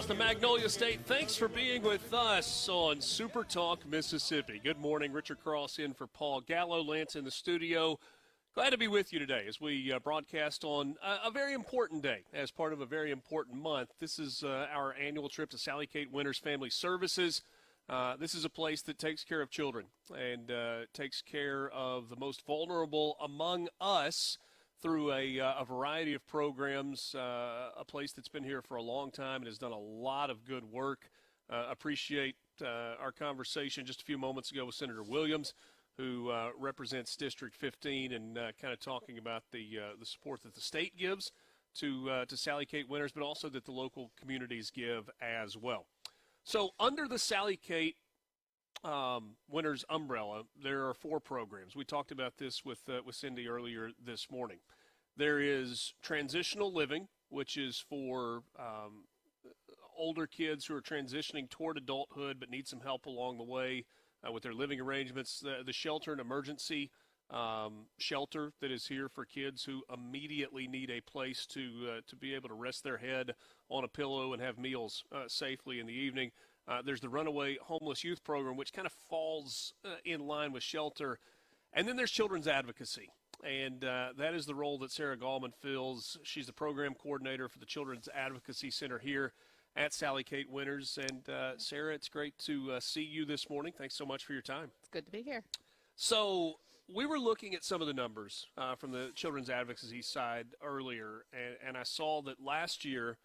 across the Magnolia State. Thanks for being with us on SuperTalk Mississippi. Good morning. Richard Cross in for Paul Gallo. Lance in the studio. Glad to be with you today as we broadcast on a very important day as part of a very important month. This is our annual trip to Sally Kate Winters Family Services. This is a place that takes care of children and takes care of the most vulnerable among us through a variety of programs, a place that's been here for a long time and has done a lot of good work. Appreciate our conversation just a few moments ago with Senator Williams, who represents District 15, and kind of talking about the support that the state gives to Sally Kate Winters, but also that the local communities give as well. So under the Sally Kate Winters umbrella, there are 4 programs. We talked about this with Cindy earlier this morning. There is transitional living, which is for older kids who are transitioning toward adulthood but need some help along the way with their living arrangements. The shelter and emergency shelter that is here for kids who immediately need a place to be able to rest their head on a pillow and have meals safely in the evening. There's the Runaway Homeless Youth Program, which kind of falls in line with shelter. And then there's Children's Advocacy. And that is the role that Sara Gallman fills. She's the program coordinator for the Children's Advocacy Center here at Sally Kate Winters. And Sara, it's great to see you this morning. Thanks so much for your time. It's good to be here. So we were looking at some of the numbers from the Children's Advocacy side earlier, and I saw that last year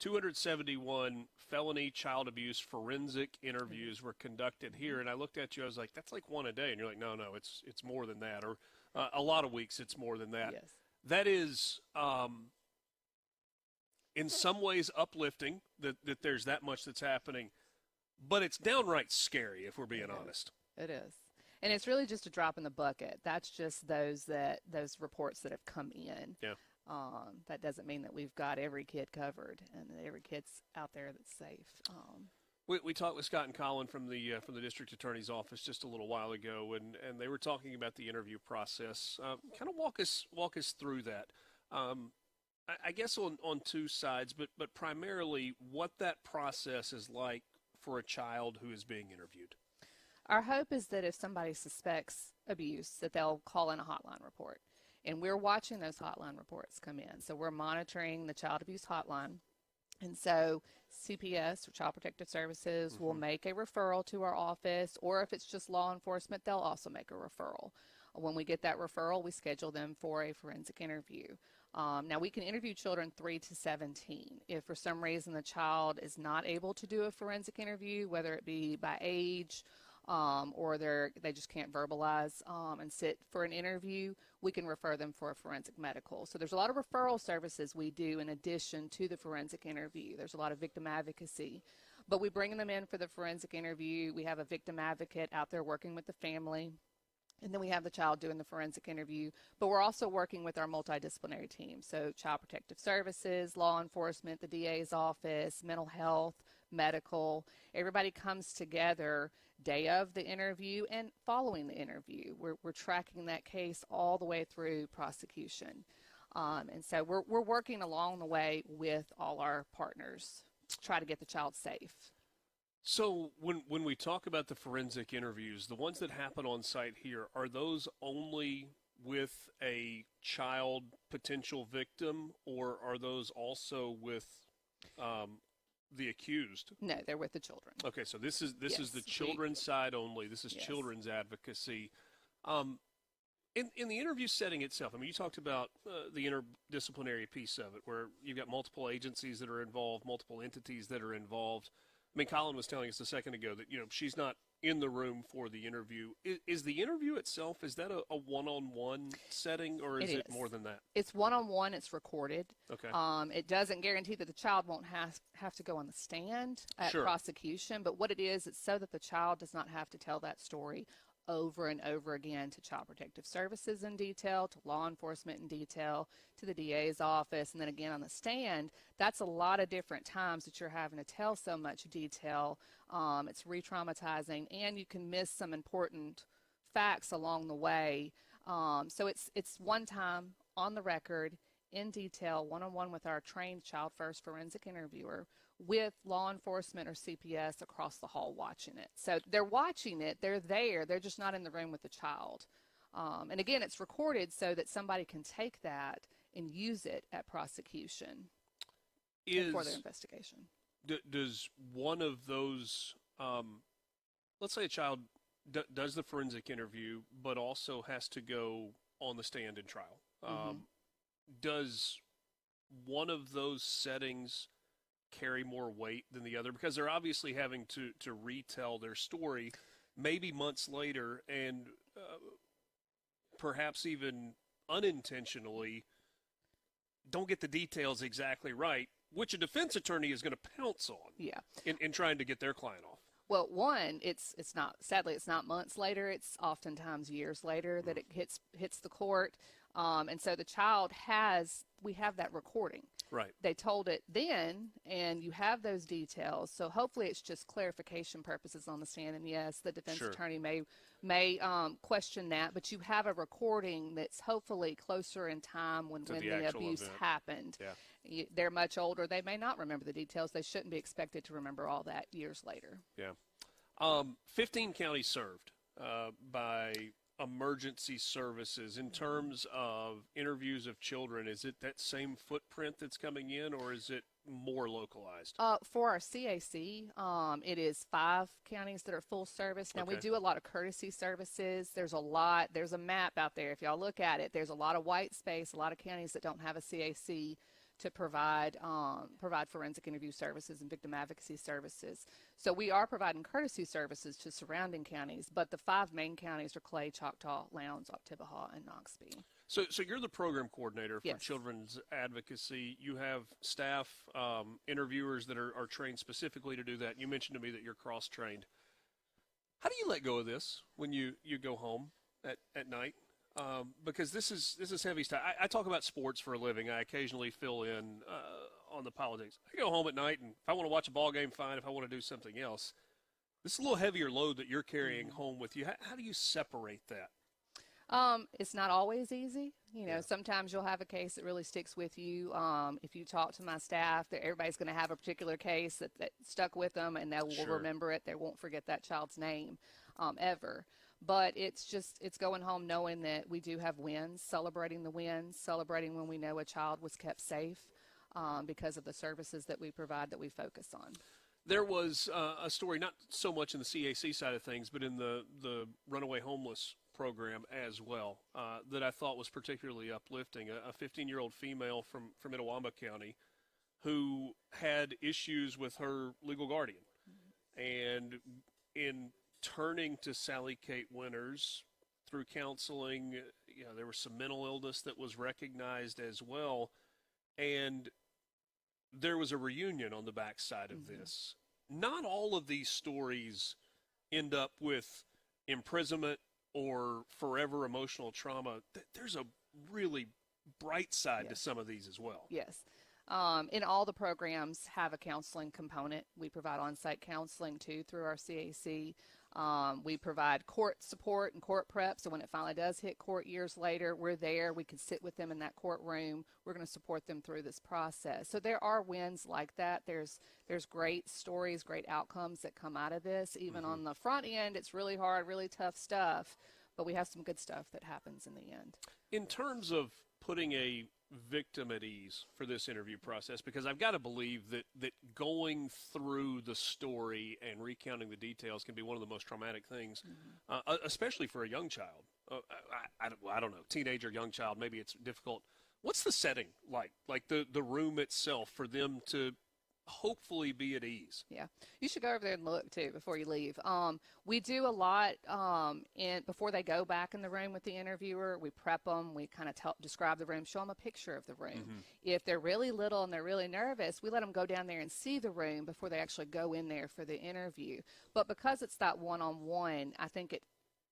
271 felony child abuse forensic interviews were conducted here. And I looked at you, I was like, that's like one a day. And you're like, no, it's more than that. Or a lot of weeks it's more than that. Yes. That is in some ways uplifting that there's that much that's happening. But it's downright scary if we're being honest. It is. And it's really just a drop in the bucket. That's just those reports that have come in. Yeah. That doesn't mean that we've got every kid covered and that every kid's out there that's safe. We talked with Scott and Colin from the district attorney's office just a little while ago, and they were talking about the interview process. Kind of walk us through that. I guess on 2 sides, but primarily what that process is like for a child who is being interviewed. Our hope is that if somebody suspects abuse, that they'll call in a hotline report. And we're watching those hotline reports come in. So we're monitoring the child abuse hotline. And so CPS, or Child Protective Services, will make a referral to our office, or if it's just law enforcement, they'll also make a referral. When we get that referral, we schedule them for a forensic interview. Now, we can interview children 3 to 17. If for some reason the child is not able to do a forensic interview, whether it be by age, or they just can't verbalize and sit for an interview, we can refer them for a forensic medical. So there's a lot of referral services we do in addition to the forensic interview. There's a lot of victim advocacy. But we bring them in for the forensic interview. We have a victim advocate out there working with the family. And then we have the child doing the forensic interview. But we're also working with our multidisciplinary team. So Child Protective Services, law enforcement, the DA's office, mental health, medical. Everybody comes together day of the interview and following the interview. We're tracking that case all the way through prosecution. And so we're working along the way with all our partners to try to get the child safe. So when we talk about the forensic interviews, the ones that happen on site here, are those only with a child potential victim, or are those also with the accused? No, they're with the children. Okay, so this is Yes, the children's side only. This is Yes. children's advocacy. In the interview setting itself, I mean, you talked about the interdisciplinary piece of it, where you've got multiple agencies that are involved, multiple entities that are involved. I mean, Colin was telling us a second ago that, she's not in the room for the interview. Is the interview itself, is that a one-on-one setting, or is it more than that? It's one-on-one. It's recorded. Okay. It doesn't guarantee that the child won't have to go on the stand at prosecution, but what it is, it's so that the child does not have to tell that story over and over again to Child Protective Services in detail, to law enforcement in detail, to the DA's office, and then again on the stand. That's a lot of different times that you're having to tell so much detail. It's re-traumatizing, and you can miss some important facts along the way. So it's one time on the record, in detail, one-on-one with our trained child first forensic interviewer. with law enforcement or CPS across the hall watching it. So they're watching it, they're there, they're just not in the room with the child. And again, it's recorded so that somebody can take that and use it at prosecution and for their investigation. Does one of those, let's say a child does the forensic interview, but also has to go on the stand in trial. Does one of those settings carry more weight than the other? Because they're obviously having to retell their story maybe months later, and perhaps even unintentionally don't get the details exactly right, which a defense attorney is going to pounce on in trying to get their client off. Well, one, it's not, sadly, it's not months later. It's oftentimes years later that it hits the court. And so the child we have that recording. Right. They told it then, and you have those details. So hopefully it's just clarification purposes on the stand. And yes, the defense attorney may question that, but you have a recording that's hopefully closer in time when the abuse happened. Yeah. They're much older. They may not remember the details. They shouldn't be expected to remember all that years later. Yeah. 15 counties served by emergency services. In terms of interviews of children, is it that same footprint that's coming in, or is it more localized? For our CAC, it is 5 counties that are full service. Now, we do a lot of courtesy services. There's a map out there. If y'all look at it, there's a lot of white space, a lot of counties that don't have a CAC to provide forensic interview services and victim advocacy services. So we are providing courtesy services to surrounding counties, but the 5 main counties are Clay, Choctaw, Lowndes, Oktibbeha, and Noxubee. So you're the program coordinator for children's advocacy. You have staff, interviewers that are trained specifically to do that. You mentioned to me that you're cross-trained. How do you let go of this when you go home at night? Because this is heavy stuff. I talk about sports for a living. I occasionally fill in on the politics. I go home at night, and if I want to watch a ball game, fine. If I want to do something else, this is a little heavier load that you're carrying home with you. How do you separate that? It's not always easy. Sometimes you'll have a case that really sticks with you. If you talk to my staff, everybody's going to have a particular case that stuck with them, and they will remember it. They won't forget that child's name ever. But it's going home knowing that we do have wins, celebrating the wins, celebrating when we know a child was kept safe because of the services that we provide that we focus on. There was a story, not so much in the CAC side of things, but in the runaway homeless program as well, that I thought was particularly uplifting. A 15-year-old female from Itawamba County who had issues with her legal guardian. And in turning to Sally Kate Winters through counseling, there was some mental illness that was recognized as well. And there was a reunion on the backside of this. Not all of these stories end up with imprisonment or forever emotional trauma. There's a really bright side to some of these as well. Yes. And all the programs have a counseling component. We provide on-site counseling, too, through our CAC. We provide court support and court prep, so when it finally does hit court years later, we're there. We can sit with them in that courtroom. We're going to support them through this process. So there are wins like that. There's great stories, great outcomes that come out of this. Even on the front end, it's really hard, really tough stuff, but we have some good stuff that happens in the end. In terms of putting a victim at ease for this interview process, because I've got to believe that going through the story and recounting the details can be one of the most traumatic things, especially for a young child. I don't know, teenager, young child, maybe it's difficult. What's the setting like the room itself for them to hopefully be at ease? Yeah, you should go over there and look too before you leave. We do a lot before they go back in the room with the interviewer. We prep them, we kind of describe the room, show them a picture of the room. If they're really little and they're really nervous, we let them go down there and see the room before they actually go in there for the interview. But because it's that one-on-one, I think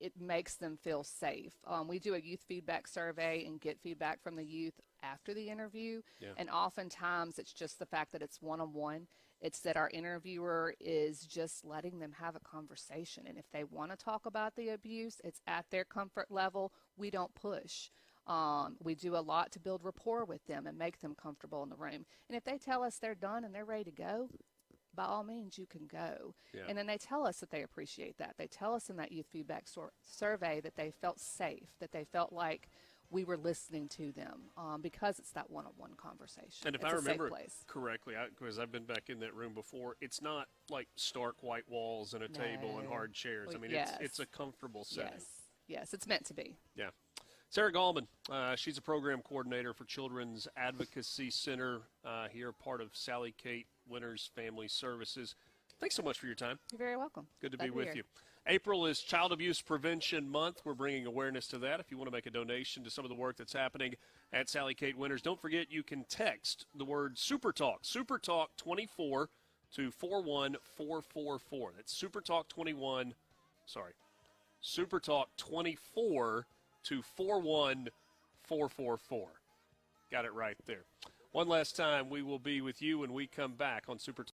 it makes them feel safe. We do a youth feedback survey and get feedback from the youth after the interview. And oftentimes it's just the fact that it's one-on-one. It's that our interviewer is just letting them have a conversation. And if they want to talk about the abuse, it's at their comfort level. We don't push. We do a lot to build rapport with them and make them comfortable in the room. And if they tell us they're done and they're ready to go, by all means, you can go. Yeah. And then they tell us that they appreciate that. They tell us in that youth feedback survey that they felt safe, that they felt like we were listening to them because it's that one-on-one conversation. And if it's I remember it place. correctly, because I've been back in that room before, it's not like stark white walls and a table and hard chairs. I mean, yes. it's a comfortable setting. Yes, it's meant to be. Yeah. Sara Gallman, she's a program coordinator for Children's Advocacy Center here, part of Sally Kate Winters Family Services. Thanks so much for your time. You're very welcome. Good to be with you. April is Child Abuse Prevention Month. We're bringing awareness to that. If you want to make a donation to some of the work that's happening at Sally Kate Winters, don't forget you can text the word SuperTalk, SuperTalk 24 to 41444. That's SuperTalk 24 to 41444. Got it right there. One last time, we will be with you when we come back on SuperTalk.